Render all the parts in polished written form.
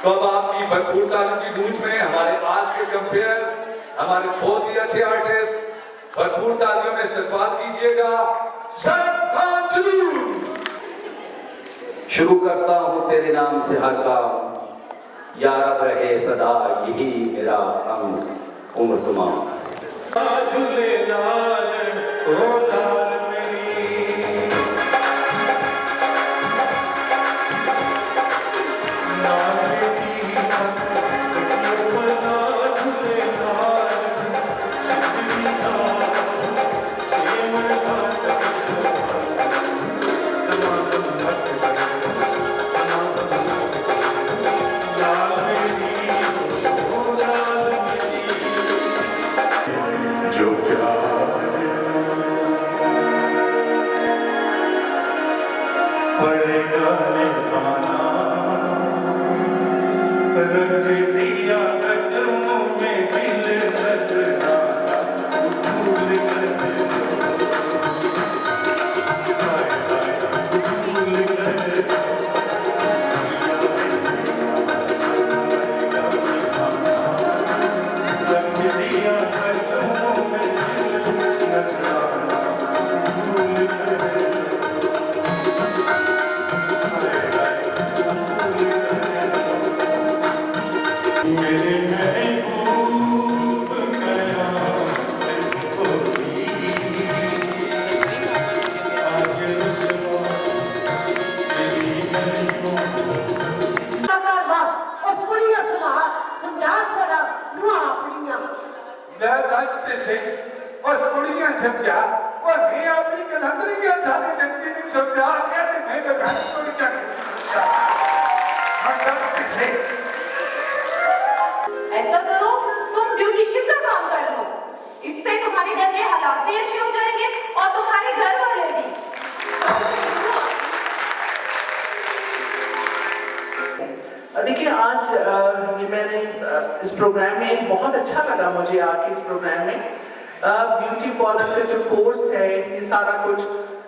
तो अब आपकी भरपूर तालियों की गूंज में हमारे आज के कंपेयर, हमारे बहुत ही अच्छे आर्टिस्ट, भरपूर तालियों में इस्तकबाल कीजिएगा श्रद्धांजलि। शुरू करता हूँ तेरे नाम से हर काम, या रब रहे सदा यही मेरा अंग उम्र तमाम। ऐसा करो, तुम ब्यूटिशियन का काम कर लो, इससे तुम्हारे घर के हालात भी अच्छे हो जाएंगे और तुम्हारे घर वाले भी। देखिए, आज ये मैंने इस प्रोग्राम में बहुत अच्छा लगा मुझे आके इस प्रोग्राम में ब्यूटी पार्लर का जो कोर्स है, ये सारा कुछ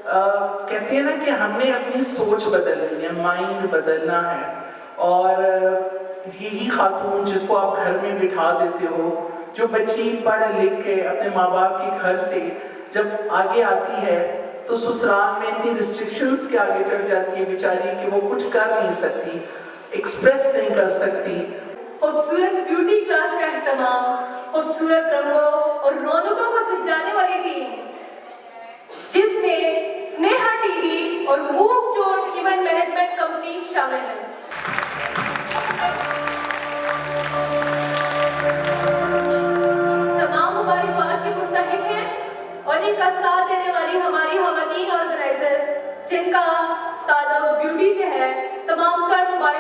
कहते हैं ना कि हमने अपनी सोच बदलनी है, माइंड बदलना है। और यही खातून जिसको आप घर में बिठा देते हो, जो बच्ची पढ़ लिख के अपने माँ बाप के घर से जब आगे आती है तो ससुराल में इतनी रिस्ट्रिक्शंस के आगे चढ़ जाती है बेचारी कि वो कुछ कर नहीं सकती, एक्सप्रेस नहीं कर सकती। खूबसूरत ब्यूटी क्लास का एहतमाम, खूबसूरत रंगों और रौनकों को सजाने वाली टीम, जिसमें स्नेहा टीवी और move stone event management company शामिल है। तमाम मुबारकबाद के मुस्तहिक हैं और इनका साथ देने वाली हमारी खवातीन ऑर्गेनाइजर्स जिनका ताल्लुक ब्यूटी से है, तमाम कर मुबारक।